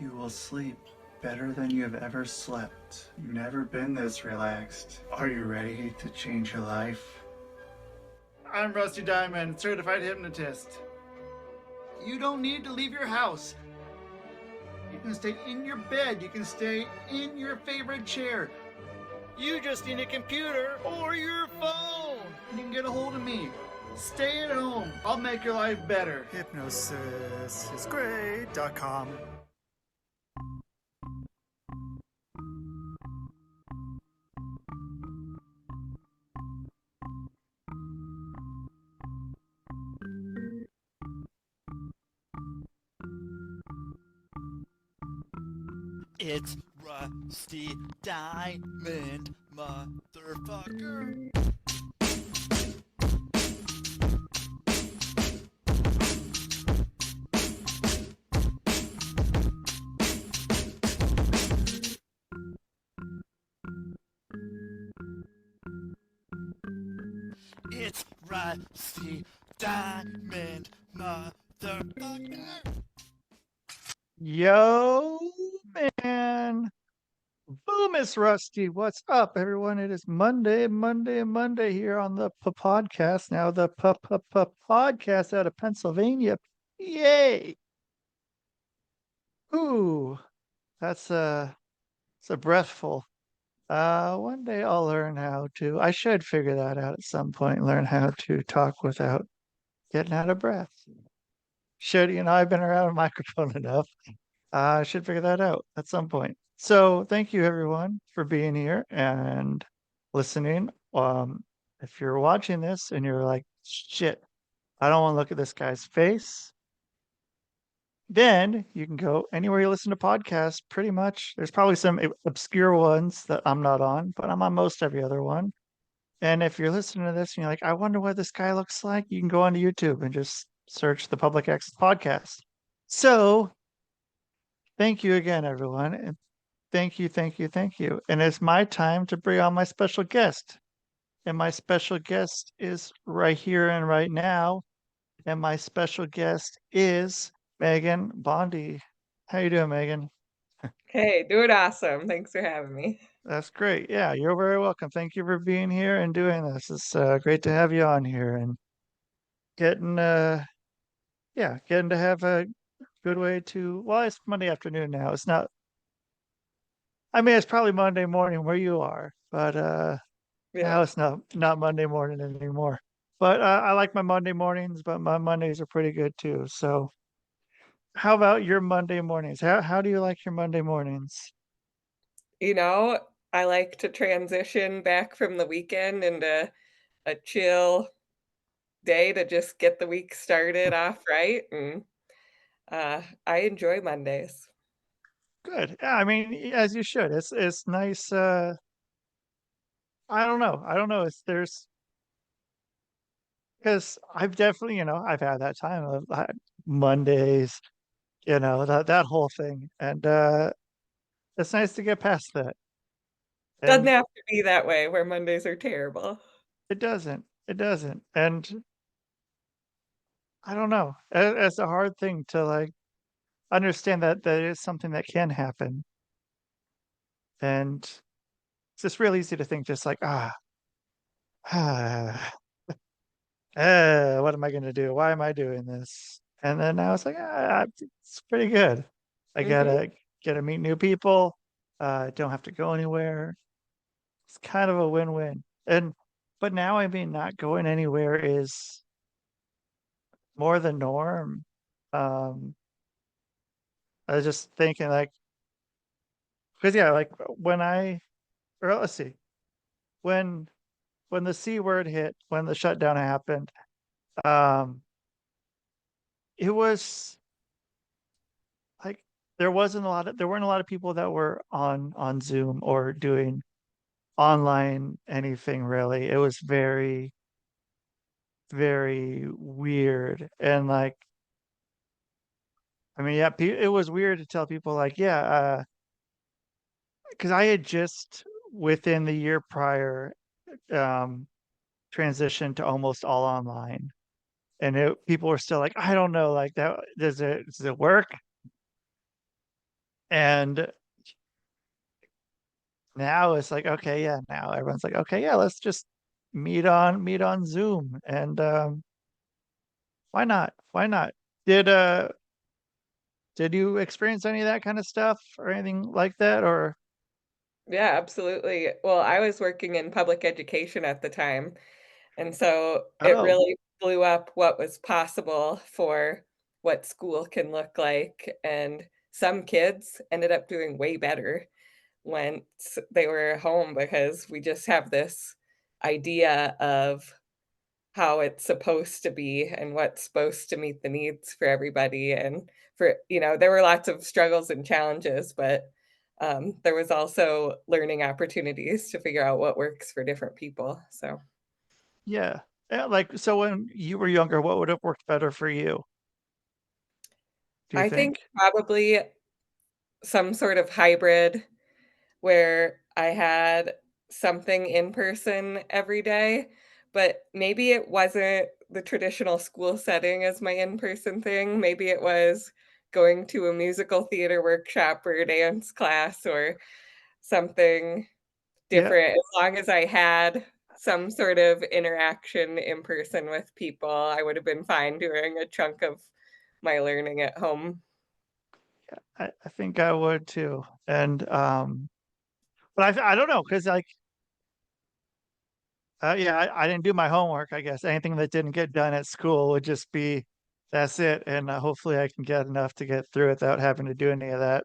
You will sleep better than you have ever slept. You've never been this relaxed. Are you ready to change your life? I'm Rusty Diamond, certified hypnotist. You don't need to leave your house. You can stay in your bed. You can stay in your favorite chair. You just need a computer or your phone. You can get a hold of me. Stay at home. I'll make your life better. Hypnosisisgreat.com. It's Rusty Diamond, motherfucker. It's Rusty Diamond, motherfucker. Yo, man. Boom, Miss Rusty. What's up, everyone? It is Monday here on the podcast. Now, the podcast out of Pennsylvania. Yay. Ooh, it's a breathful. One day I'll learn how to, I should figure that out at some point, learn how to talk without getting out of breath. I've been around a microphone enough. I should figure that out at some point. So thank you everyone for being here and listening. If you're watching this and you're like, shit, I don't want to look at this guy's face, then you can go anywhere you listen to podcasts, pretty much. There's probably some obscure ones that I'm not on, but I'm on most every other one. And if you're listening to this and you're like, I wonder what this guy looks like, you can go onto YouTube and just search the Public Access Podcast. So thank you again, everyone. And thank you. And it's my time to bring on my special guest. And my special guest is right here and right now. And my special guest is Meghan Bonde. How you doing, Meghan? Hey, doing awesome. Thanks for having me. That's great. Yeah, you're very welcome. Thank you for being here and doing this. It's great to have you on here and getting getting to have a good way to, well, it's Monday afternoon now. It's not, I mean, it's probably Monday morning where you are, but Yeah. now it's not Monday morning anymore. But I like my Monday mornings, but my Mondays are pretty good too. So how about your Monday mornings? How do you like your Monday mornings? You know, I like to transition back from the weekend into a chill day to just get the week started off right. And I enjoy Mondays. Good. Yeah, I mean, as you should. It's nice. I don't know. I don't know. It's there's because I've definitely, I've had that time of Mondays, that whole thing. And it's nice to get past that. Doesn't And have to be that way where Mondays are terrible. it doesn't. It doesn't. And I don't know. It's a hard thing to like understand that that is something that can happen. And it's just real easy to think just like, ah, what am I going to do? Why am I doing this? And then I was like, it's pretty good. I Hmm. gotta meet new people. Don't have to go anywhere. It's kind of a win-win. And but now, I mean, not going anywhere is more the norm. Um, I was just thinking like, because yeah, like when or let's see, when when the C word hit, when the shutdown happened, um, it was like there weren't a lot of people that were on Zoom or doing online anything really. It was very, very weird. And like, I mean, yeah, it was weird to tell people like, yeah, because I had just within the year prior um transitioned to almost all online. And people were still like, I don't know, like that does it work? And now it's like, okay, yeah, now everyone's like, okay, yeah, let's just meet on Zoom. And why not? Why not? Did uh did you experience any of that kind of stuff or anything like that? Or Yeah, absolutely. Well, I was working in public education at the time, and so it oh, really blew up what was possible for what school can look like, and some kids ended up doing way better once they were home because we just have this idea of how it's supposed to be and what's supposed to meet the needs for everybody. And there were lots of struggles and challenges, but there was also learning opportunities to figure out what works for different people. So yeah. Yeah, like so when you were younger, what would have worked better for you, do you I think think? probably some sort of hybrid where I had something in person every day, but maybe it wasn't the traditional school setting as my in-person thing. Maybe it was going to a musical theater workshop or a dance class or something Yeah. different. As long as I had some sort of interaction in person with people, I would have been fine doing a chunk of my learning at home. I think I would too. And but I don't know, because like yeah, I didn't do my homework, I guess. Anything that didn't get done at school would just be that's it. And hopefully I can get enough to get through it without having to do any of that.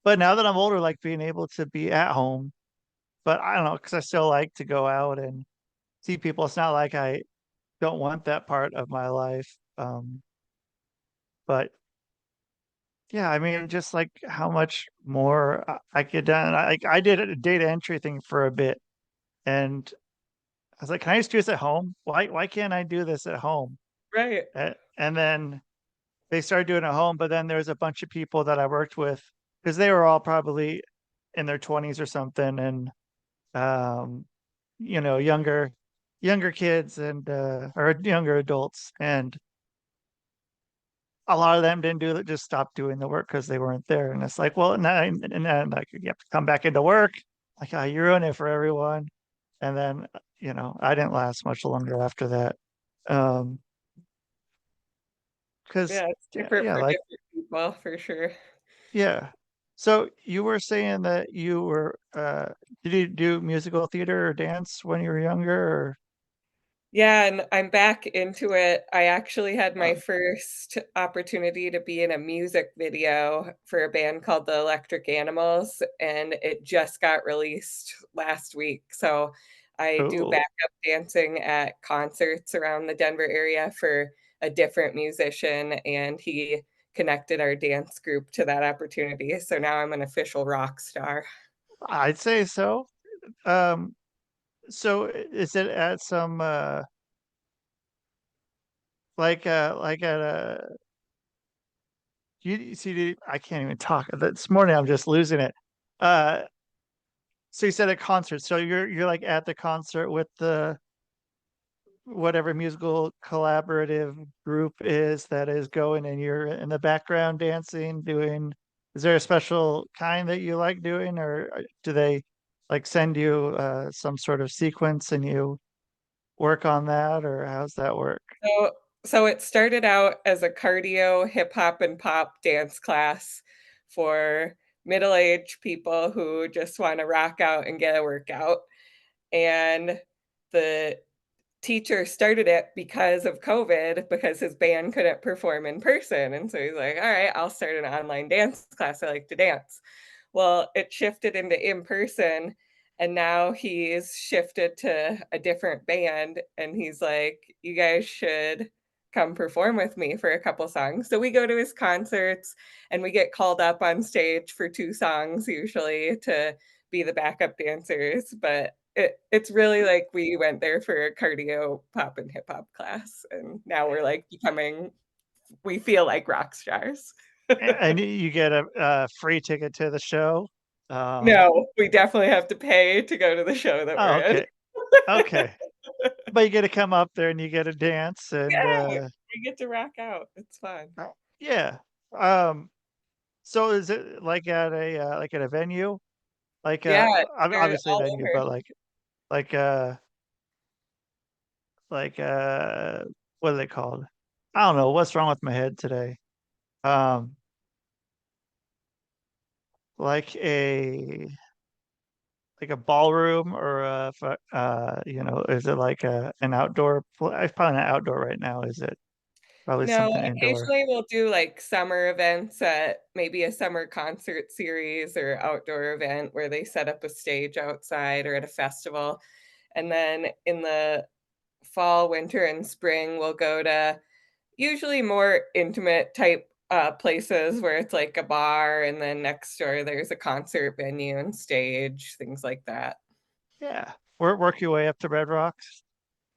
But now that I'm older, like being able to be at home, but I don't know, because I still like to go out and see people. It's not like I don't want that part of my life. But yeah, I mean, just like how much more I get done. I did a data entry thing for a bit, and I was like, "Can I just do this at home? Why can't I do this at home?" Right. And then they started doing it at home, but then there was a bunch of people that I worked with because they were all probably in their 20s or something, and um, younger kids and or younger adults, and a lot of them didn't do it, just stopped doing the work because they weren't there. And it's like, well, and then like you have to come back into work. Like, oh, you ruin it for everyone. And then, I didn't last much longer after that. Um, because Yeah, it's yeah, different yeah, for like, different people for sure. yeah. So you were saying that you were, did you do musical theater or dance when you were younger or, Yeah, and I'm back into it. I actually had my uh, first opportunity to be in a music video for a band called the Electric Animals, and it just got released last week. So I do cool. backup dancing at concerts around the Denver area for a different musician, and he connected our dance group to that opportunity. So now I'm an official rock star. I'd say so. Um, so is it at some, like at a you see, I can't even talk. This morning I'm just losing it. Uh, so you said a concert. So you're like at the concert with the whatever musical collaborative group is that is going, and you're in the background dancing, doing. Is there a special kind that you like doing, or do they like send you some sort of sequence and you work on that, or how's that work? So it started out as a cardio hip hop and pop dance class for middle-aged people who just wanna rock out and get a workout, and the teacher started it because of COVID, because his band couldn't perform in person, and so he's like, "Alright, I'll start an online dance class, I like to dance." Well, it shifted into in-person, and now he's shifted to a different band, and he's like, "You guys should come perform with me for a couple songs." So we go to his concerts, and we get called up on stage for 2 songs usually to be the backup dancers, but it's really like we went there for a cardio pop and hip hop class, and now we're, like, becoming we feel like rock stars. And you get a free ticket to the show. Um, No, we definitely have to pay to go to the show that oh, we're in. okay, okay. But you get to come up there and you get to dance and Yeah, we get to rock out, it's fun. yeah. Um, So is it like at a venue? Like Yeah, they're obviously a all venue, over. but like uh like what are they called? I don't know. What's wrong with my head today? Um like a ballroom or is it like an outdoor it's probably not outdoor right now, is it? Probably No, something indoor. occasionally we'll do, like, summer events at maybe a summer concert series or outdoor event where they set up a stage outside or at a festival, and then in the fall, winter, and spring, we'll go to usually more intimate type, places where it's like a bar, and then next door there's a concert venue and stage, things like that. Yeah. Work your way up to Red Rocks.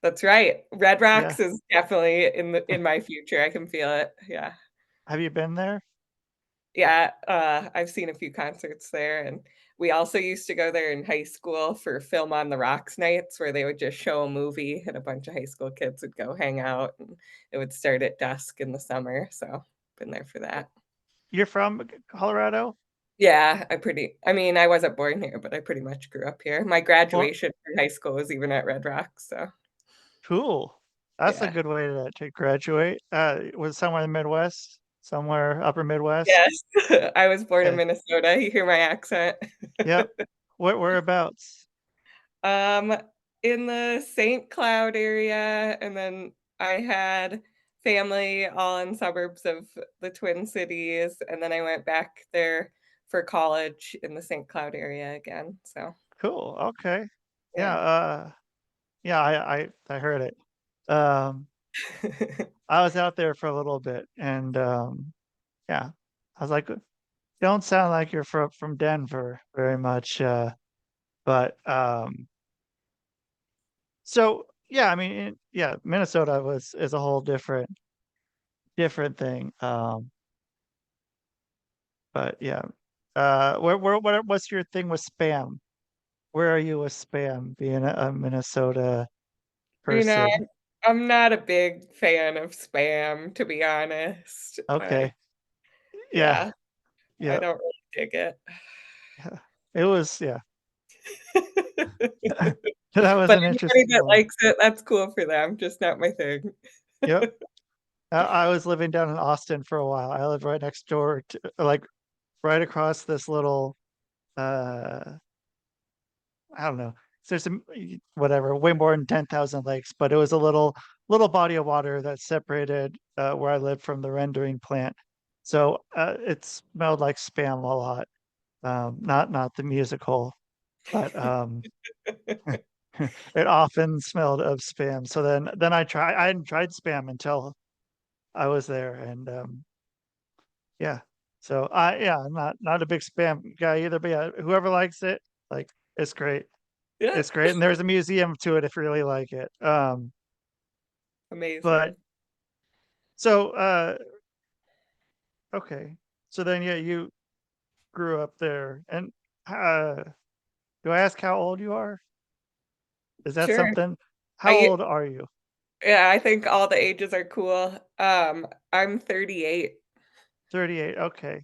That's right. Red Yeah. Rocks is definitely in my future, I can feel it, yeah. Have you been there? Yeah, I've seen a few concerts there, and we also used to go there in high school for Film on the Rocks nights where they would just show a movie and a bunch of high school kids would go hang out, and it would start at dusk in the summer, so been there for that. You're from Colorado? Yeah, I mean, I wasn't born here, but I pretty much grew up here. My Well, graduation from high school was even at Red Rocks, so cool. That's a yeah. good way to graduate. Was it somewhere in the Midwest? Somewhere upper Midwest? Yes, I was born in Okay. Minnesota, you hear my accent. Yep. Whereabouts? Um, in the St. Cloud area, and then I had family all in suburbs of the Twin Cities, and then I went back there for college in the St. Cloud area again, so, Cool. Okay. Yeah, yeah. yeah, I heard it. Um, I was out there for a little bit and yeah. I was like, don't sound like you're from Denver very much. But so yeah, I mean, yeah, Minnesota was is a whole different thing. But yeah. What's your thing with spam? Where are you with spam being a Minnesota You know, person? I'm not a big fan of Spam, to be honest. Okay. Yeah. Yeah, I Yeah. don't really dig it. Yeah. It was, yeah. That was But an anybody interesting that one. likes it, that's cool for them, just not my thing. Yep. I was living down in Austin for a while. I lived right next door to, like, right across this little, uh, I don't know. There's some whatever, way more than 10,000 lakes, but it was a little body of water that separated where I lived from the rendering plant. So it smelled like spam a lot. Not the musical, but it often smelled of spam. So then I hadn't tried spam until I was there, and yeah. So I'm not a big spam guy either, but yeah, whoever likes it, like it's great. Yeah, It's great, and there's a museum to it if you really like it. But amazing. so okay. So then yeah, you grew up there, and uh do I ask how old you are? Is that Sure. something? How I old are you? Yeah, I think all the ages are cool. I'm 38. 38. Okay.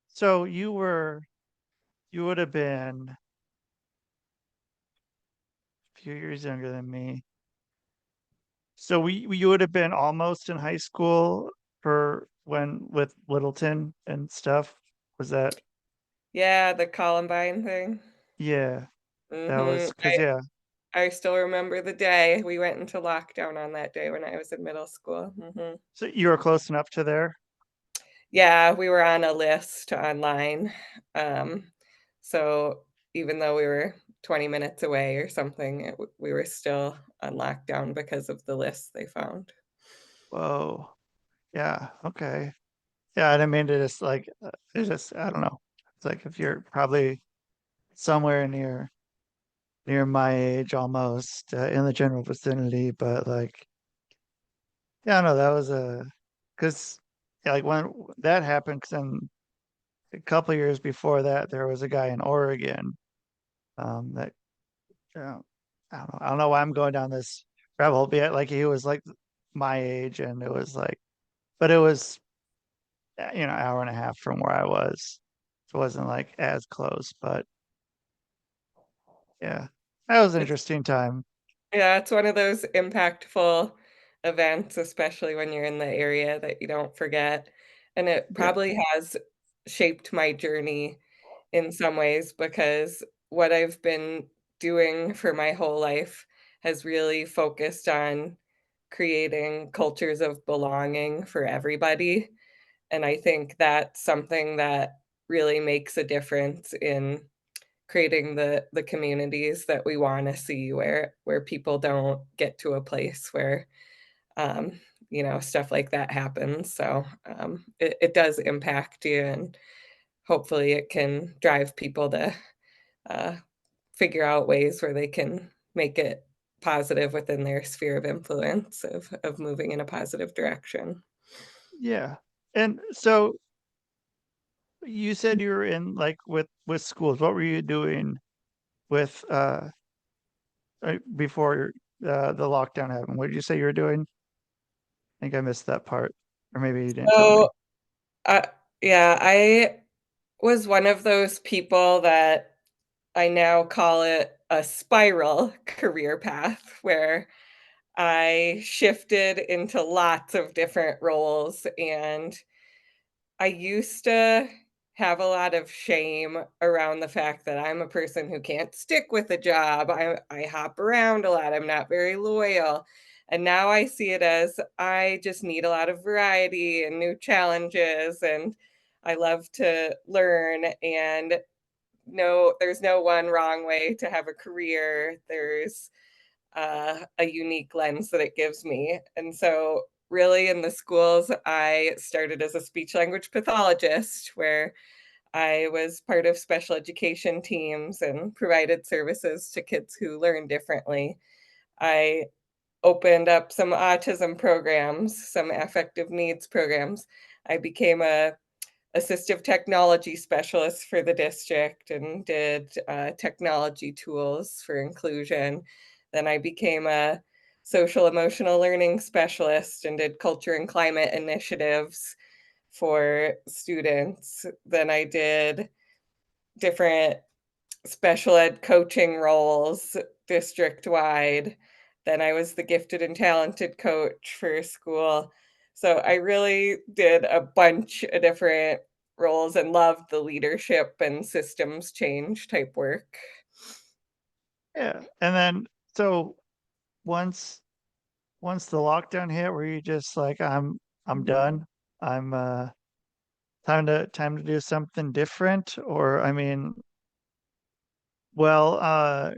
So you would have been a few years younger than me. So you would have been almost in high school for when with Littleton and stuff. Was that? Yeah, the Columbine thing. Yeah, that was Mhm. because yeah. I still remember the day. We went into lockdown on that day when I was in middle school. Mhm. So you were close enough to there. Yeah, we were on a list online. Um, so even though we were 20 minutes away or something, we were still on lockdown because of the list they found. Whoa. Yeah. Okay. Yeah, I didn't mean to just like it's just I don't know. It's like if you're probably somewhere near my age almost in the general vicinity, but like yeah, no, that was a because yeah, like when that happened, 'cause then a couple years before that, there was a guy in Oregon that I don't know why I'm going down this rabbit hole, but yeah, like he was like my age, and it was like, but hour and a half from where I was. So it wasn't like as close, but yeah, that was an It's interesting time. Yeah, it's one of those impactful events, especially when you're in the area that you don't forget, and it Yeah, probably has shaped my journey in some ways because what I've been doing for my whole life has really focused on creating cultures of belonging for everybody, and I think that's something that really makes a difference in creating the communities that we wanna see where people don't get to a place where, um, stuff like that happens, so, it does impact you, and hopefully it can drive people to, uh, figure out ways where they can make it positive within their sphere of influence of moving in a positive direction. yeah. And so you said you were in like with schools. What were you doing with before the lockdown happened? What did you say you were doing? I think I missed that part, or maybe you didn't tell me. So, uh yeah, I was one of those people that I now call it a spiral career path where I shifted into lots of different roles, and I used to have a lot of shame around the fact that I'm a person who can't stick with a job. I hop around a lot. I'm not very loyal. And now I see it as I just need a lot of variety and new challenges, and I love to learn, and no, there's no one wrong way to have a career. There's a unique lens that it gives me. And so, really, in the schools, I started as a speech language pathologist where I was part of special education teams and provided services to kids who learn differently. I opened up some autism programs, some affective needs programs. I became a assistive technology specialist for the district and did technology tools for inclusion. Then I became a social emotional learning specialist and did culture and climate initiatives for students. Then I did different special ed coaching roles district-wide. Then I was the gifted and talented coach for a school. So I really did a bunch of different roles and loved the leadership and systems change type work. Yeah, and then so once once the lockdown hit, were you just like, I'm done. I'm time to do something different? Or I mean, well,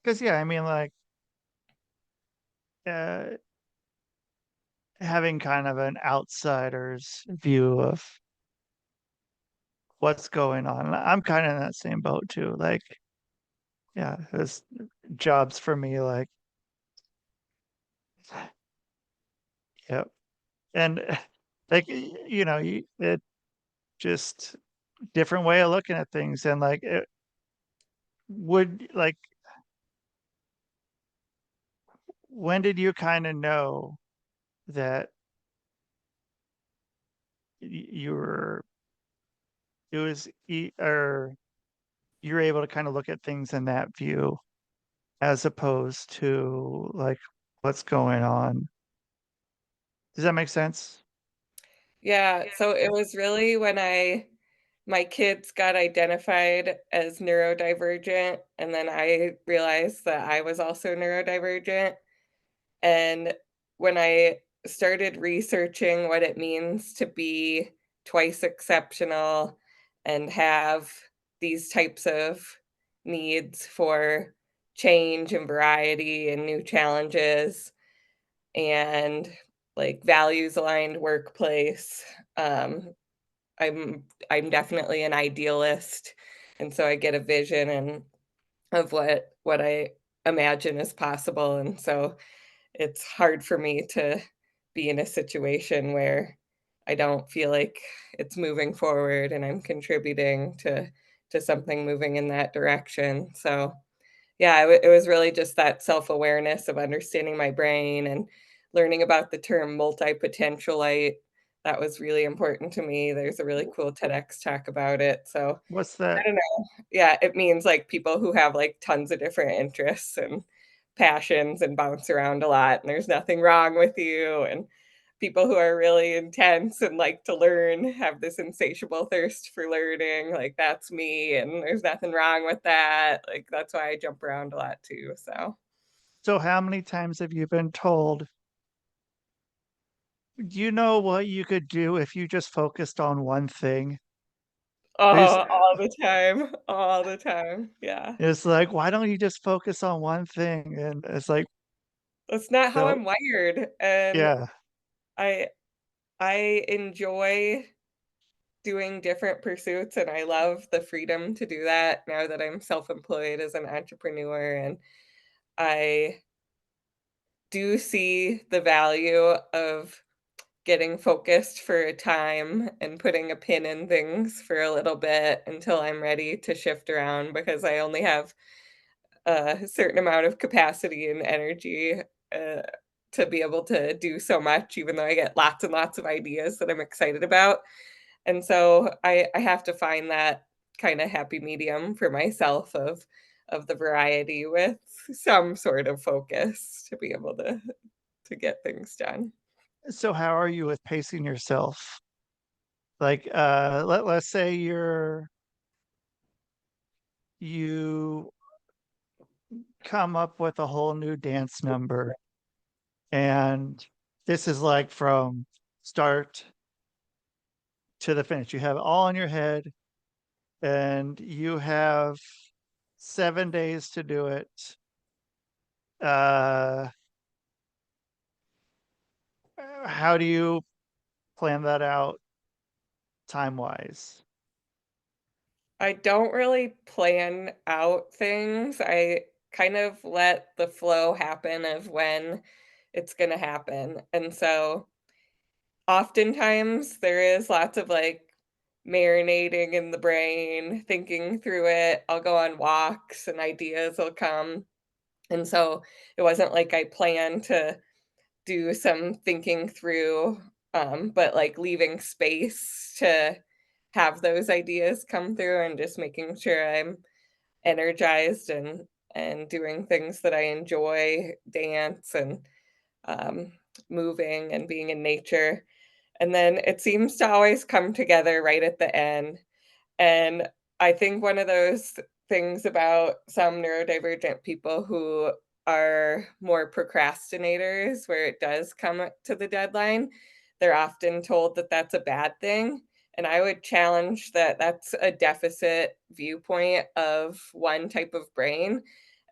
because yeah, I mean like uh having kind of an outsider's view of what's going on. I'm kind of in that same boat too. Like, yeah, it's jobs for me, like, yep. And like, it just different way of looking at things. And like, it would like, when did you kind of know that you were, it was, or you're able to kind of look at things in that view as opposed to like what's going on? Does that make sense? Yeah, so it was really when my kids got identified as neurodivergent, and then I realized that I was also neurodivergent. And when I started researching what it means to be twice exceptional and have these types of needs for change and variety and new challenges and like values aligned workplace, um, I'm definitely an idealist, and so I get a vision and of what I imagine is possible, and so it's hard for me to be in a situation where I don't feel like it's moving forward and I'm contributing to something moving in that direction. So, yeah, it was really just that self-awareness of understanding my brain and learning about the term multi-potentialite that was really important to me. There's a really cool TEDx talk about it. So What's I that? don't know. Yeah, it means like people who have like tons of different interests and passions and bounce around a lot, and there's nothing wrong with you. And people who are really intense and like to learn, have this insatiable thirst for learning. Like that's me, and there's nothing wrong with that. Like that's why I jump around a lot too. So, So how many times have you been told, you know what you could do if you just focused on one thing? There's, all the time, all the time. Yeah. it's like, why don't you just focus on one thing? And it's like, That's not how so I'm wired, and yeah. I I enjoy doing different pursuits, and I love the freedom to do that now that I'm self-employed as an entrepreneur, and I do see the value of getting focused for a time and putting a pin in things for a little bit until I'm ready to shift around because I only have a certain amount of capacity and energy, uh, to be able to do so much, even though I get lots and lots of ideas that I'm excited about. And so I have to find that kind of happy medium for myself of the variety with some sort of focus to be able to get things done. So how are you with pacing yourself? Like, let's say you come up with a whole new dance number, and this is like from start to the finish. You have it all in your head, and you have 7 days to do it. Uh, how do you plan that out time wise? I don't really plan out things. I kind of let the flow happen of when it's going to happen. And so oftentimes there is lots of like marinating in the brain, thinking through it. I'll go on walks and ideas will come. And so it wasn't like I planned to do some thinking through, but like leaving space to have those ideas come through and just making sure I'm energized and doing things that I enjoy, dance and um, moving and being in nature. And then it seems to always come together right at the end. And I think one of those things about some neurodivergent people who are more procrastinators, where it does come to the deadline, they're often told that that's a bad thing. And I would challenge that that's a deficit viewpoint of one type of brain.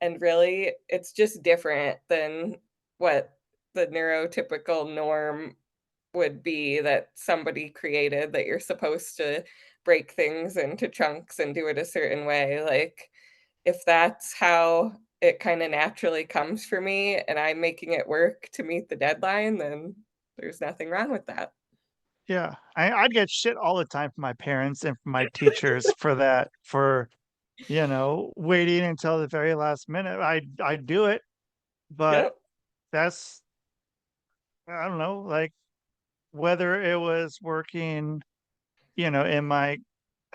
And really, it's just different than what the neurotypical norm would be that somebody created that you're supposed to break things into chunks and do it a certain way. Like, if that's how it kind of naturally comes for me and I'm making it work to meet the deadline, then there's nothing wrong with that. Yeah, I'd get shit all the time from my parents and from my teachers for that, for, waiting until the very last minute. I do it, but Yep. that's, I don't know, like whether it was working, in my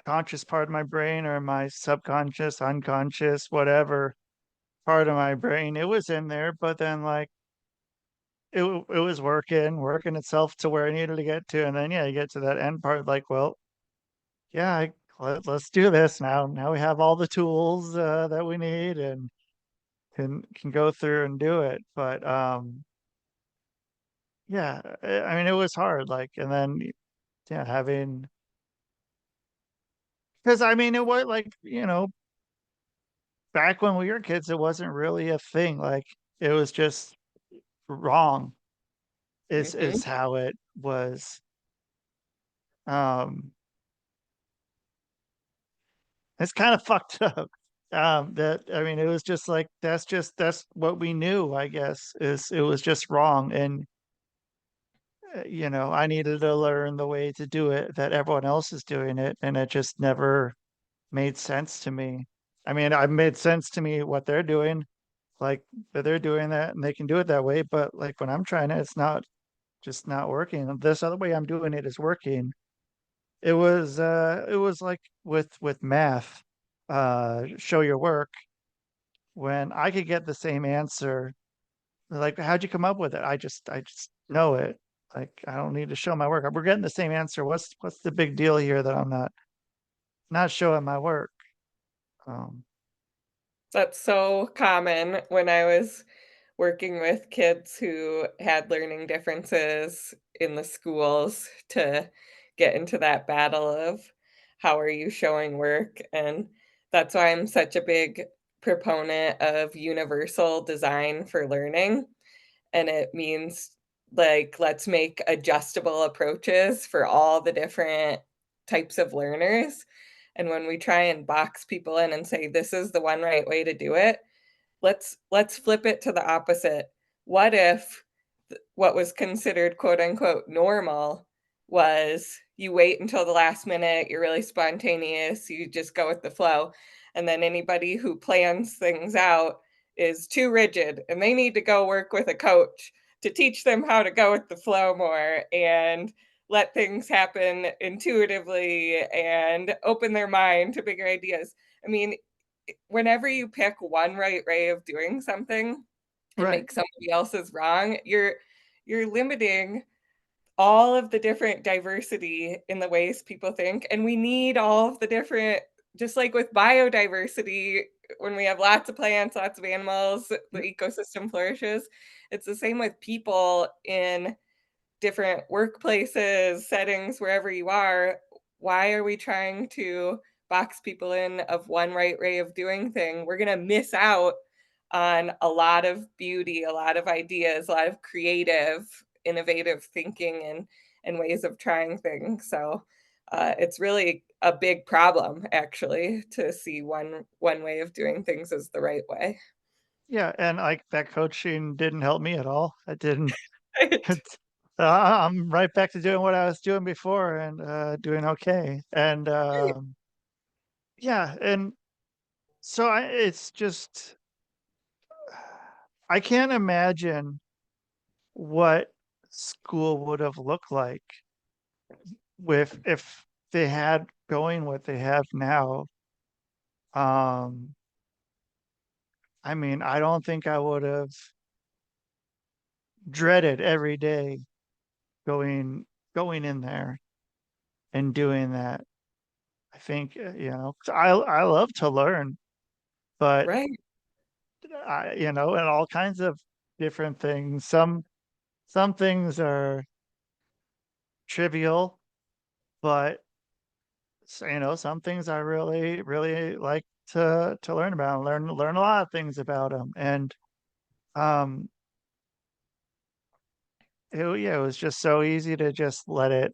conscious part of my brain or my subconscious, unconscious, whatever part of my brain, it was in there, but then like it was working itself to where I needed to get to. And then yeah, you get to that end part, like, well, yeah, let's do this now. Now we have all the tools that we need and can go through and do it. But yeah, I mean, it was hard. Like, and then yeah, having, because I mean, it was like, back when we were kids, it wasn't really a thing. Like, it was just wrong. Is Mhm. how it was. Um, it's kind of fucked up. That I mean, it was just like that's what we knew. I guess is it was just wrong, and I needed to learn the way to do it that everyone else is doing it, and it just never made sense to me. I mean, it made sense to me what they're doing, like that they're doing that and they can do it that way, but like when I'm trying it, it's not. just not working. This other way I'm doing it is working. It was like with math, show your work, when I could get the same answer. Like, how'd you come up with it? I just know it. Like, I don't need to show my work. We're getting the same answer. What's the big deal here that I'm not showing my work? Um, That's so common when I was working with kids who had learning differences in the schools to get into that battle of how are you showing work? And that's why I'm such a big proponent of universal design for learning. And it means like let's make adjustable approaches for all the different types of learners. And when we try and box people in and say this is the one right way to do it, let's flip it to the opposite. What if what was considered quote unquote normal was you wait until the last minute, you're really spontaneous, you just go with the flow. And then anybody who plans things out is too rigid and they need to go work with a coach to teach them how to go with the flow more and let things happen intuitively and open their mind to bigger ideas. I mean, whenever you pick one right way of doing something and right. make somebody else's wrong, you're limiting all of the different diversity in the ways people think. And we need all of the different, just like with biodiversity, when we have lots of plants, lots of animals, the ecosystem flourishes. It's the same with people in different workplaces, settings, wherever you are. Why are we trying to box people in of one right way of doing thing? We're going to miss out on a lot of beauty, a lot of ideas, a lot of creative, innovative thinking and ways of trying things. So it's really a big problem, actually, to see one way of doing things as the right way. Yeah, and like that coaching didn't help me at all. It didn't. Right. It's, I'm right back to doing what I was doing before and doing okay. And yeah, and so it's just I can't imagine what school would have looked like with if they had going what they have now. Um, I mean, I don't think I would have dreaded every day going in there and doing that. I think, 'cause I love to learn, but Right. and all kinds of different things. Some things are trivial, but some things I really, really like to learn about and learn a lot of things about them. And um, yeah, it was just so easy to just let it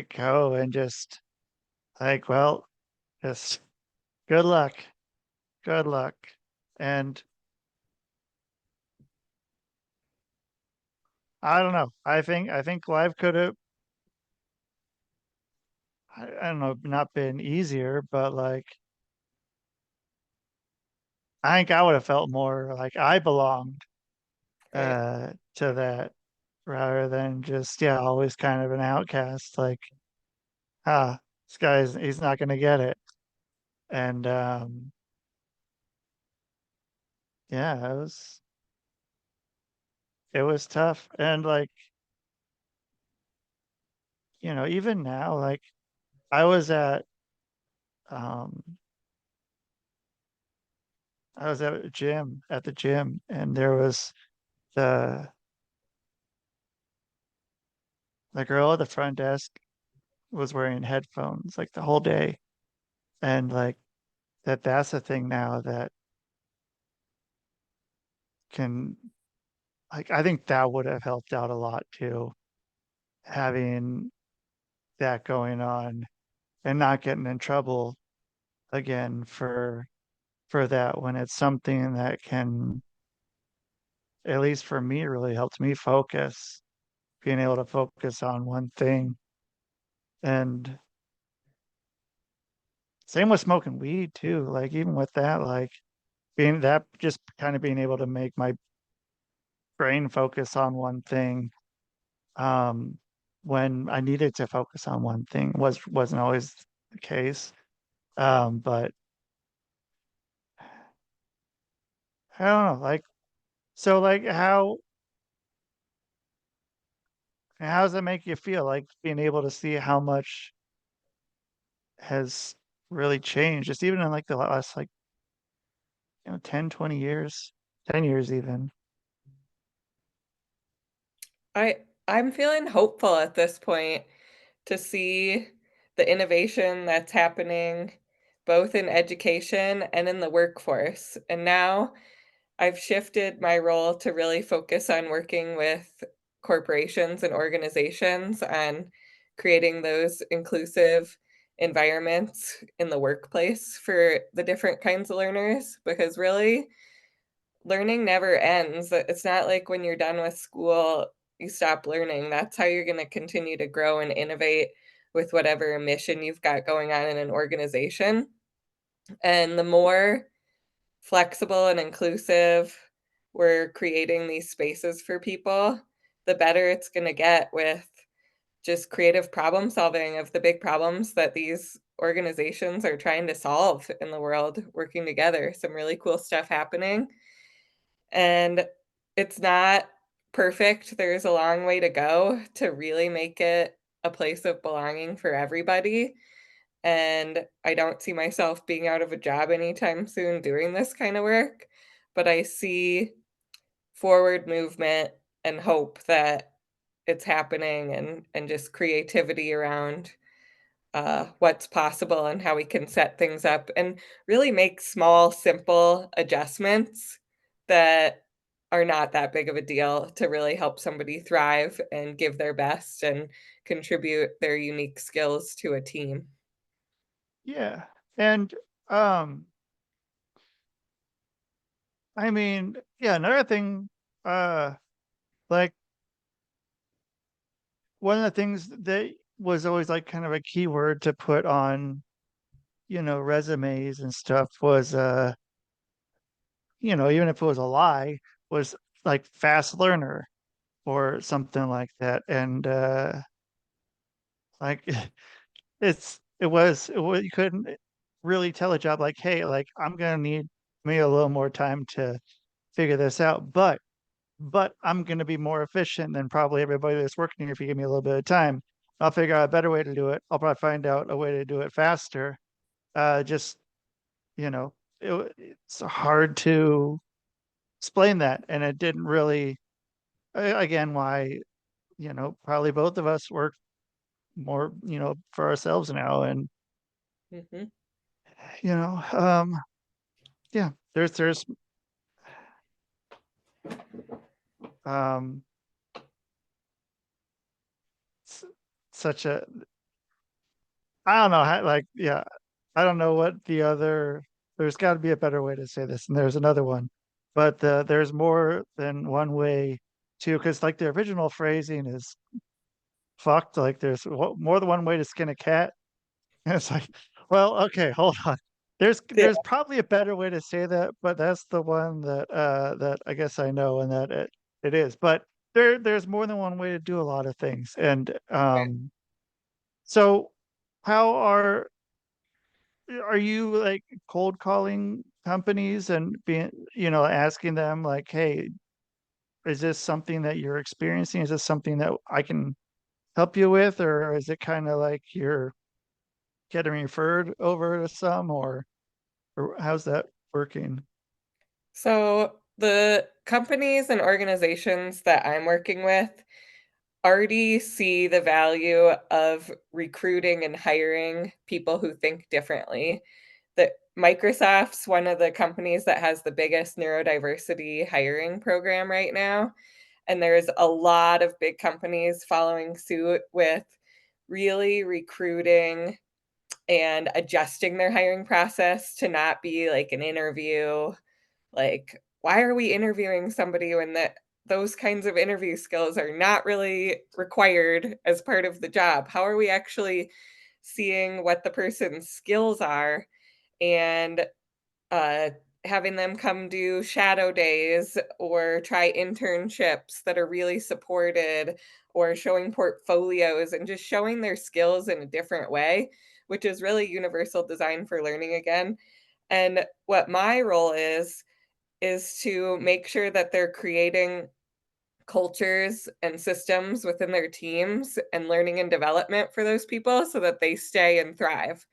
go and just like, well, just good luck, good luck. And I don't know. I think life could have, I don't know, not been easier, but like I think I would have felt more like I belonged Right. to that rather than just, yeah, always kind of an outcast. Like, ah, this guy's he's not gonna get it. And yeah, it was tough. And like, even now, like I was at um I was at the gym, and there was the the girl at the front desk was wearing headphones like the whole day. And like that's a thing now that can, like, I think that would have helped out a lot too, having that going on and not getting in trouble again for that when it's something that can, at least for me, really helped me focus, being able to focus on one thing. And same with smoking weed too. Like even with that, like just kind of being able to make my brain focus on one thing when I needed to focus on one thing. Wasn't always the case. But I don't know, like, so like how does that make you feel, like being able to see how much has really changed, just even in like the last, like, 10, 20 years, 10 years even. I I'm feeling hopeful at this point to see the innovation that's happening both in education and in the workforce. And now I've shifted my role to really focus on working with corporations and organizations on creating those inclusive environments in the workplace for the different kinds of learners, because really learning never ends. It's not like when you're done with school, you stop learning. That's how you're going to continue to grow and innovate with whatever mission you've got going on in an organization. And the more flexible and inclusive we're creating these spaces for people, the better it's going to get with just creative problem solving of the big problems that these organizations are trying to solve in the world, working together. Some really cool stuff happening. And it's not perfect. There's a long way to go to really make it a place of belonging for everybody. And I don't see myself being out of a job anytime soon doing this kind of work, but I see forward movement and hope that it's happening, and just creativity around what's possible and how we can set things up and really make small, simple adjustments that are not that big of a deal to really help somebody thrive and give their best and contribute their unique skills to a team. Yeah. And um I mean, yeah, another thing, uh like one of the things that was always like kind of a key word to put on, resumes and stuff was, even if it was a lie, was like fast learner or something like that. And like it was you couldn't really tell a job like, hey, like I'm gonna need maybe a little more time to figure this out, but I'm gonna be more efficient than probably everybody that's working here if you give me a little bit of time. I'll figure out a better way to do it. I'll probably find out a way to do it faster. Just, you know, it's hard to explain that, and it didn't really. Again, why, probably both of us work more, for ourselves now, and Mhm. you know, um, yeah, there's um s- such a, I don't know how, like, yeah, I don't know what the other, there's got to be a better way to say this, and there's another one, but there's more than one way to, because like the original phrasing is fucked, like there's more than one way to skin a cat. And it's like, well, okay, hold on. Yeah. There's probably a better way to say that, but that's the one that I guess I know, and that it is. But there's more than one way to do a lot of things. And so how are you like cold calling companies and being, asking them like, hey, is this something that you're experiencing? Is this something that I can help you with? Or is it kind of like you're getting referred over to some, or how's that working? So the companies and organizations that I'm working with already see the value of recruiting and hiring people who think differently. That Microsoft's one of the companies that has the biggest neurodiversity hiring program right now. And there's a lot of big companies following suit with really recruiting and adjusting their hiring process to not be like an interview. Like, why are we interviewing somebody when those kinds of interview skills are not really required as part of the job? How are we actually seeing what the person's skills are and uh, having them come do shadow days or try internships that are really supported, or showing portfolios and just showing their skills in a different way, which is really universal design for learning again. And what my role is to make sure that they're creating cultures and systems within their teams and learning and development for those people so that they stay and thrive.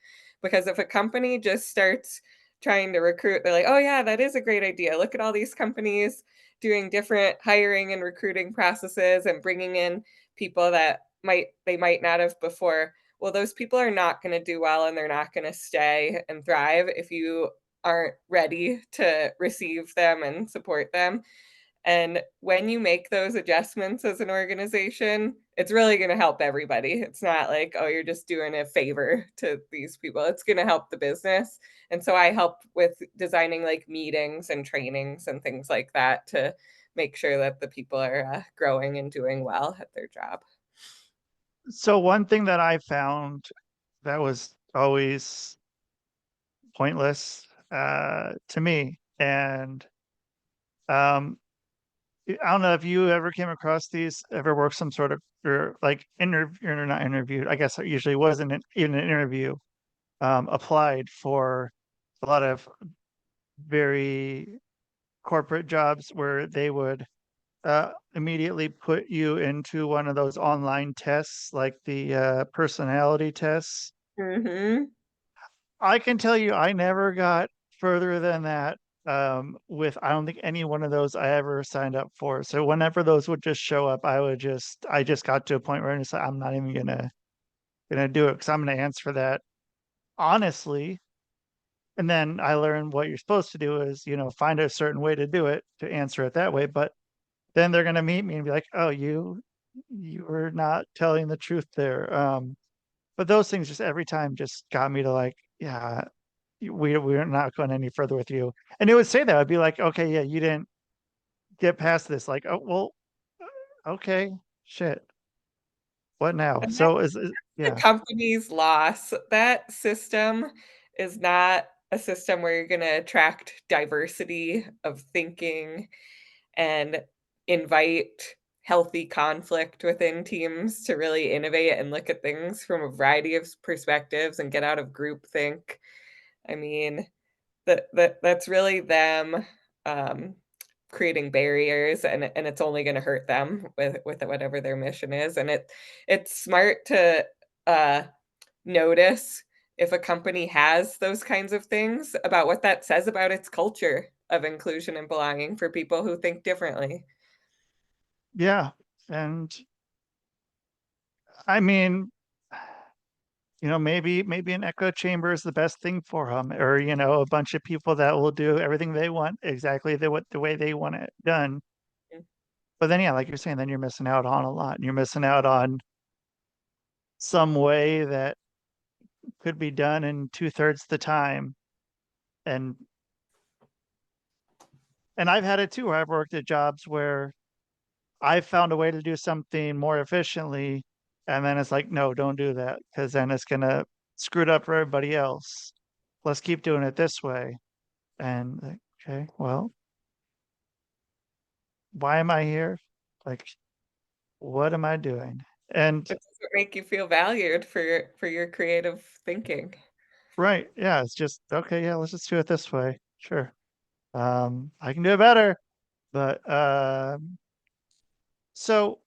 Because if a company just starts trying to recruit, they're like, oh, yeah, that is a great idea. Look at all these companies doing different hiring and recruiting processes and bringing in people that they might not have before. Well, those people are not going to do well and they're not going to stay and thrive if you aren't ready to receive them and support them. And when you make those adjustments as an organization, it's really going to help everybody. It's not like, oh, you're just doing a favor to these people. It's going to help the business. And so I help with designing like meetings and trainings and things like that to make sure that the people are growing and doing well at their job. So one thing that I found that was always pointless to me, and um, I don't know if you ever came across these, ever worked some sort of, or like interview, not interviewed, I guess it usually wasn't even an interview, applied for a lot of very corporate jobs where they would immediately put you into one of those online tests, like the personality tests. Mm-hmm. I can tell you, I never got further than that with I don't think any one of those I ever signed up for. So whenever those would just show up, I just got to a point where I just I'm not even gonna do it because I'm gonna answer that honestly. And then I learned what you're supposed to do is, find a certain way to do it to answer it that way. But then they're gonna meet me and be like, "Oh, you were not telling the truth there." But those things just every time just got me to like, yeah, we're not going any further with you. And it would say that I'd be like, okay, yeah, you didn't get past this. Like, oh well, okay, shit. What now? And So the yeah, company's loss. That system is not a system where you're going to attract diversity of thinking and invite healthy conflict within teams to really innovate and look at things from a variety of perspectives and get out of groupthink. I mean, that's really them um, creating barriers, and it's only going to hurt them with whatever their mission is. And it's smart to uh, notice if a company has those kinds of things about what that says about its culture of inclusion and belonging for people who think differently. yeah. And I mean, maybe an echo chamber is the best thing for them, or a bunch of people that will do everything they want exactly the way they want it done. Mm. But then, yeah, like you're saying, then you're missing out on a lot, and you're missing out on some way that could be done in two-thirds the time. And I've had it too, where I've worked at jobs where I've found a way to do something more efficiently, and then it's like, no, don't do that, because then it's gonna screw it up for everybody else. Let's keep doing it this way. And like, okay, well, why am I here? Like, what am I doing? And It doesn't make you feel valued for your creative thinking. right, yeah, it's just okay, yeah, let's just do it this way. Sure. I can do it better, but so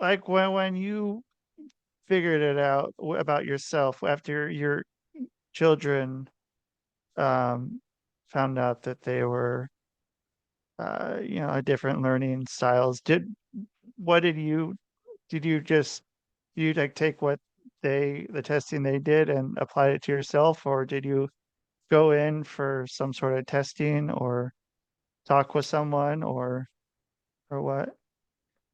like when you figured it out about yourself after your children found out that they were a different learning styles, what did you just you like take what the testing they did and apply it to yourself, or did you go in for some sort of testing or talk with someone, or what?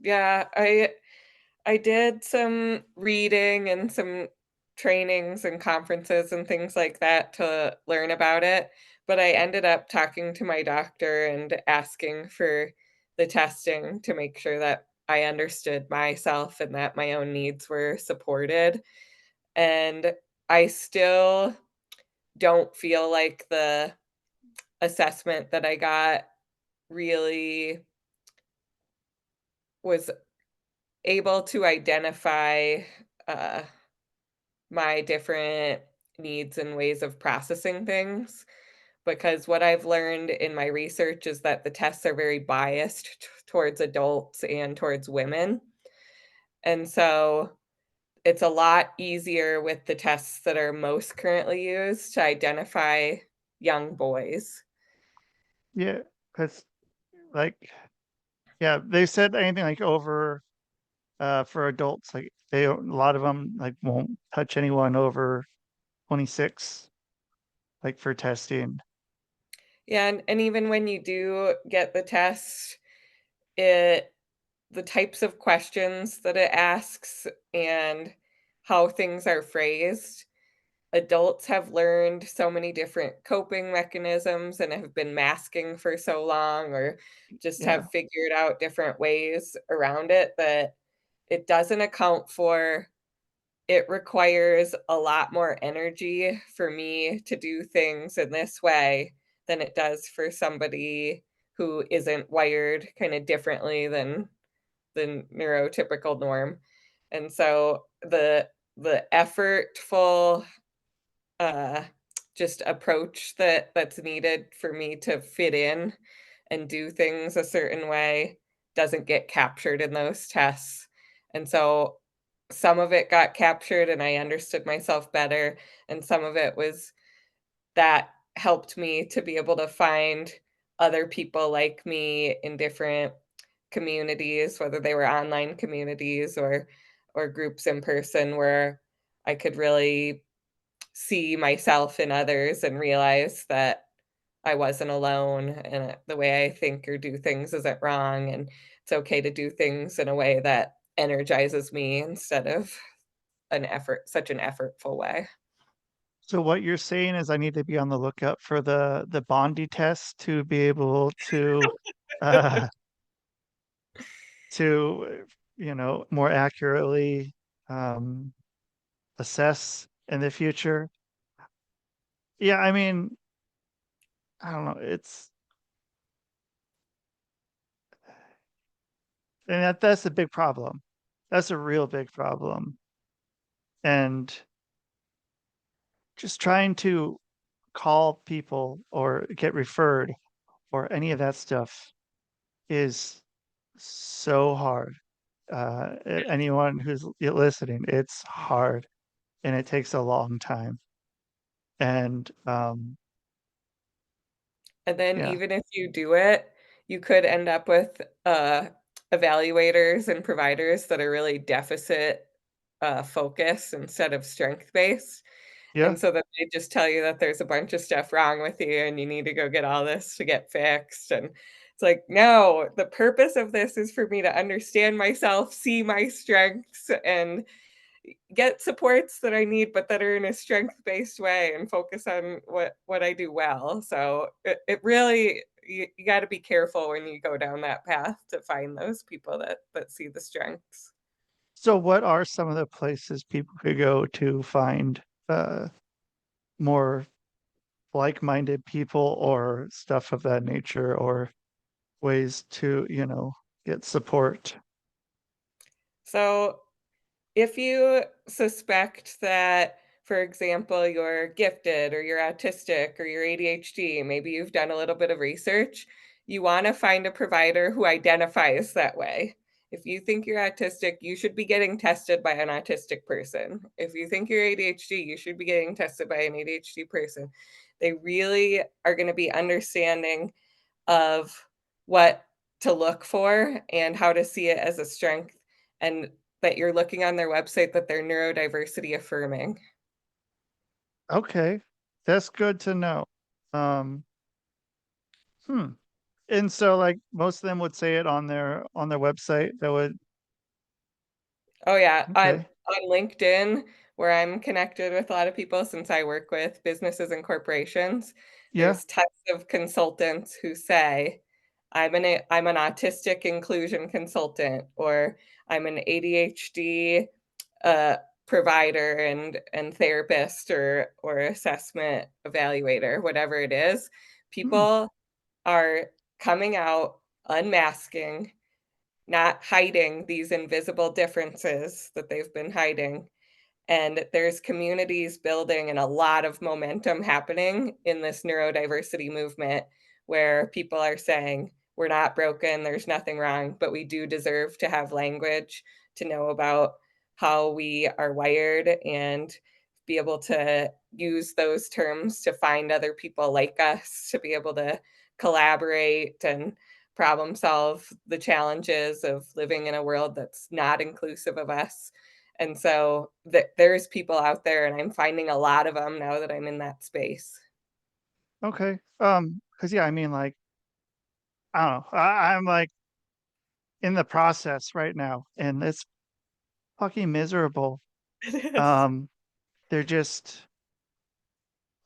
Yeah, I did some reading and some trainings and conferences and things like that to learn about it, but I ended up talking to my doctor and asking for the testing to make sure that I understood myself and that my own needs were supported. And I still don't feel like the assessment that I got really was able to identify, uh, my different needs and ways of processing things, because what I've learned in my research is that the tests are very biased towards adults and towards women, and so it's a lot easier with the tests that are most currently used to identify young boys. Yeah, because like, yeah, they said anything like over for adults, like a lot of them like won't touch anyone over 26, like for testing. Yeah, and even when you do get the test, it the types of questions that it asks and how things are phrased, adults have learned so many different coping mechanisms and have been masking for so long or just Yeah. have figured out different ways around it that it doesn't account for. It requires a lot more energy for me to do things in this way than it does for somebody who isn't wired kind of differently than the neurotypical norm. And so the effortful uh just approach that's needed for me to fit in and do things a certain way doesn't get captured in those tests. And so some of it got captured and I understood myself better, and some of it was that helped me to be able to find other people like me in different communities, whether they were online communities or groups in person where I could really see myself in others and realize that I wasn't alone and the way I think or do things isn't wrong and it's okay to do things in a way that energizes me instead of such an effortful way. So what you're saying is I need to be on the lookout for the Bondi test to be able uh to more accurately um assess in the future. Yeah, I mean, I don't know. It's and that's a big problem. That's a real big problem. And just trying to call people or get referred or any of that stuff is so hard. Anyone who's listening, it's hard and it takes a long time. And And then yeah, even if you do it, you could end up with, evaluators and providers that are really deficit, focused instead of strength-based, yeah. and so then they just tell you that there's a bunch of stuff wrong with you and you need to go get all this to get fixed, and it's like, "No, the purpose of this is for me to understand myself, see my strengths, and get supports that I need, but that are in a strength-based way and focus on what I do well." So it really you got to be careful when you go down that path to find those people that see the strengths. So what are some of the places people could go to find uh more like-minded people or stuff of that nature or ways to, get support? So if you suspect that, for example, you're gifted or you're autistic or you're ADHD, maybe you've done a little bit of research, you want to find a provider who identifies that way. If you think you're autistic, you should be getting tested by an autistic person. If you think you're ADHD, you should be getting tested by an ADHD person. They really are going to be understanding of what to look for and how to see it as a strength, and that you're looking on their website that they're neurodiversity affirming. Okay. That's good to know. Um, hmm. And so like most of them would say it on their website. That would Oh, yeah, okay. on LinkedIn, where I'm connected with a lot of people since I work with businesses and corporations, Yeah. there's tons of consultants who say, I'm an autistic inclusion consultant," or "I'm an ADHD, uh, provider and therapist or assessment evaluator, whatever it is, Hmm. people are coming out, unmasking, not hiding these invisible differences that they've been hiding. And there's communities building and a lot of momentum happening in this neurodiversity movement where people are saying, we're not broken, there's nothing wrong, but we do deserve to have language to know about how we are wired and be able to use those terms to find other people like us, to be able to collaborate and problem solve the challenges of living in a world that's not inclusive of us. And so there's people out there, and I'm finding a lot of them now that I'm in that space. Okay. Because yeah, I mean, like, I don't know. I'm like in the process right now, and it's fucking miserable. It is. Um, they're just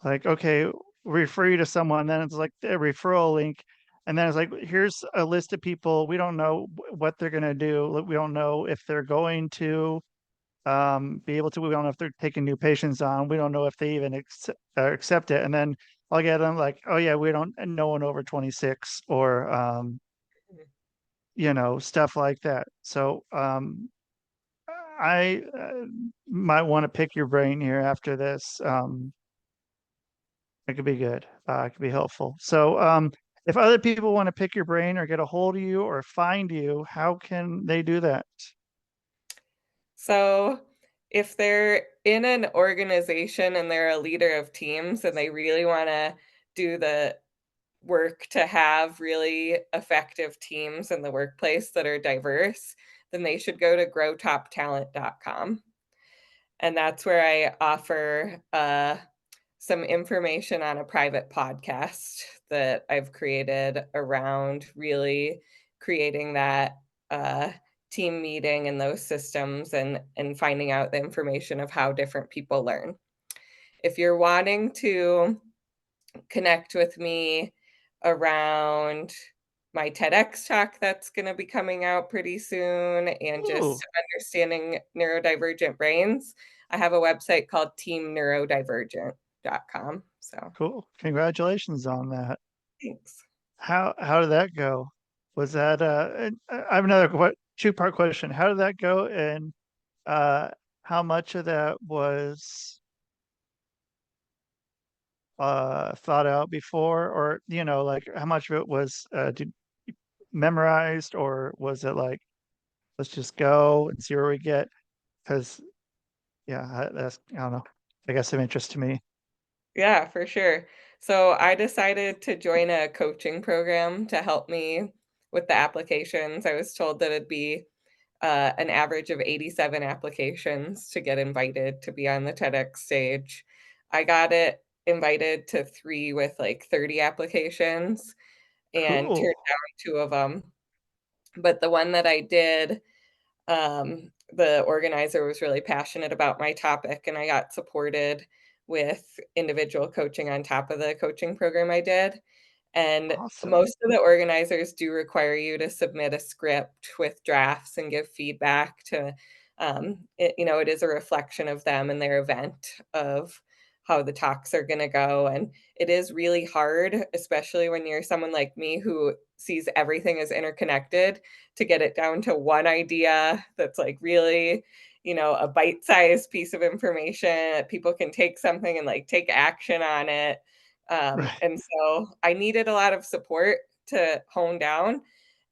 like, okay, refer you to someone, then it's like a referral link, and then it's like, here's a list of people. We don't know what they're gonna do. We don't know if they're going to be able to. We don't know if they're taking new patients on. We don't know if they even accept it. And then I'll get them like, oh yeah, we don't, no one over 26 or stuff like that. So I might want to pick your brain here after this. It could be good. It could be helpful. So if other people want to pick your brain or get a hold of you or find you, how can they do that? So if they're in an organization and they're a leader of teams and they really want to do the work to have really effective teams in the workplace that are diverse, then they should go to growtoptalent.com. And that's where I offer some information on a private podcast that I've created around really creating that uh, team meeting and those systems and finding out the information of how different people learn. If you're wanting to connect with me around my TEDx talk that's going to be coming out pretty soon and Ooh, just understanding neurodivergent brains, I have a website called teamneurodivergent.com. So cool. Congratulations on that. thanks. How did that go? Was that and I have another two-part question. How did that go? And uh how much of that was thought out before, or like how much of it was memorized, or was it like let's just go and see where we get? Because yeah, that's, I don't know. I guess of interest to me. Yeah, for sure. So I decided to join a coaching program to help me with the applications. I was told that it'd be an average of 87 applications to get invited to be on the TEDx stage. I got it invited to 3 with like 30 applications and Cool. turned down 2 of them. But the one that I did, the organizer was really passionate about my topic, and I got supported with individual coaching on top of the coaching program I did. And Awesome. most of the organizers do require you to submit a script with drafts and give feedback to, it is a reflection of them and their event of how the talks are going to go. And it is really hard, especially when you're someone like me who sees everything as interconnected, to get it down to one idea that's like really, a bite-sized piece of information that people can take something and like take action on it. Right. And so I needed a lot of support to hone down.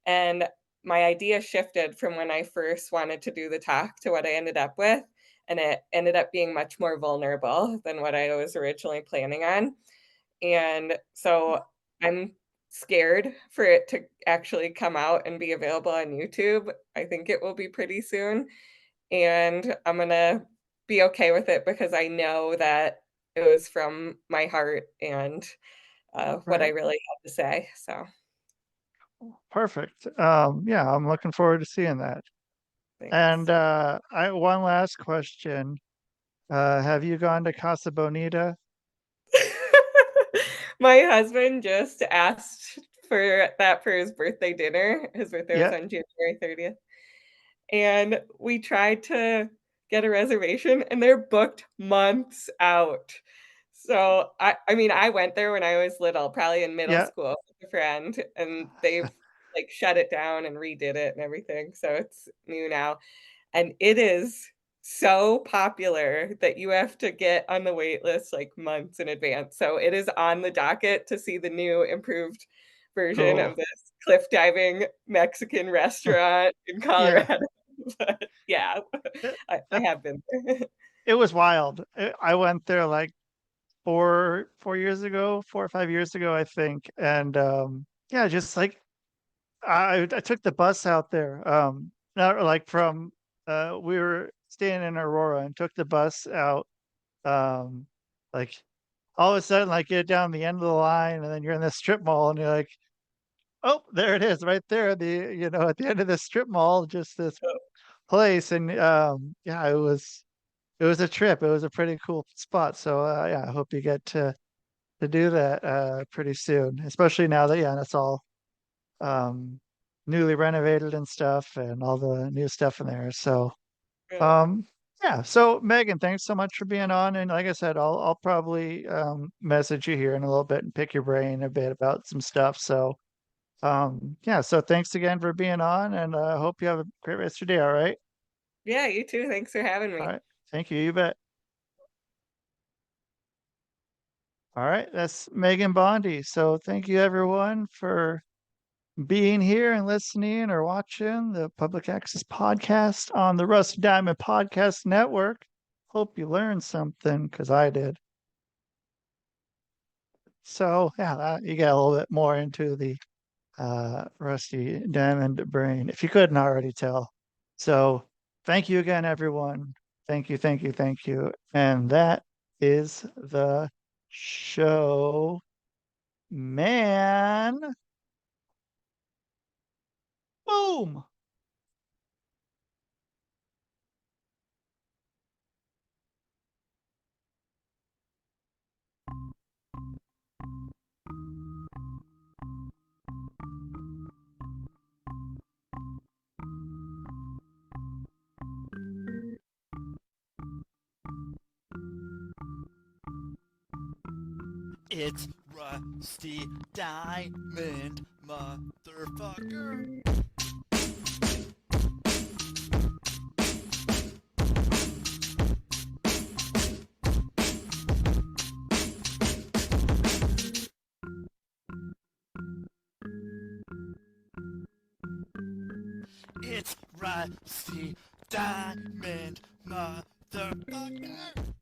And my idea shifted from when I first wanted to do the talk to what I ended up with. And it ended up being much more vulnerable than what I was originally planning on. And so I'm scared for it to actually come out and be available on YouTube. I think it will be pretty soon. And I'm going to be okay with it because I know that it was from my heart and what I Right. really had to say. So Perfect. Yeah, I'm looking forward to seeing that. And thanks. I one last question. Have you gone to Casa Bonita? My husband just asked for that for his birthday dinner. His birthday was Yeah. on January 30th. And we tried to get a reservation, and they're booked months out. So, I mean, I went there when I was little, probably in middle Yeah. school with a friend, and they've, like, shut it down and redid it and everything, so it's new now, and it is so popular that you have to get on the wait list, like, months in advance, so it is on the docket to see the new improved version Cool. of this cliff diving Mexican restaurant in Yeah. Colorado, but yeah, It, I have been there. it was wild. I went there like 4 years ago, 4 or 5 years ago, I think. And yeah, just like I took the bus out there. Not like from we were staying in Aurora and took the bus out. Um, like all of a sudden, like get down the end of the line, and then you're in the strip mall, and you're like, oh, there it is, right there. At the end of the strip mall, just this place, and yeah, it was a trip. It was a pretty cool spot. So yeah, I hope you get to do that pretty soon, especially now that yeah, that's all um, newly renovated and stuff, and all the new stuff in there. So Good. um, yeah. So Megan, thanks so much for being on. And like I said, I'll probably message you here in a little bit and pick your brain a bit about some stuff. So yeah. So thanks again for being on, and I hope you have a great rest of your day. All right. Yeah, you too, thanks for having All me. right. Thank you. You bet. All right. That's Megan Bonde. So thank you everyone for being here and listening or watching the Public Access Podcast on the Rusty Diamond Podcast Network. Hope you learned something because I did. So, yeah, you get a little bit more into the Rusty Diamond brain, if you couldn't already tell. So, thank you again, everyone. Thank you, thank you, thank you. And that is the show, man. Boom. It's Rusty Diamond, motherfucker. It's Rusty Diamond, motherfucker.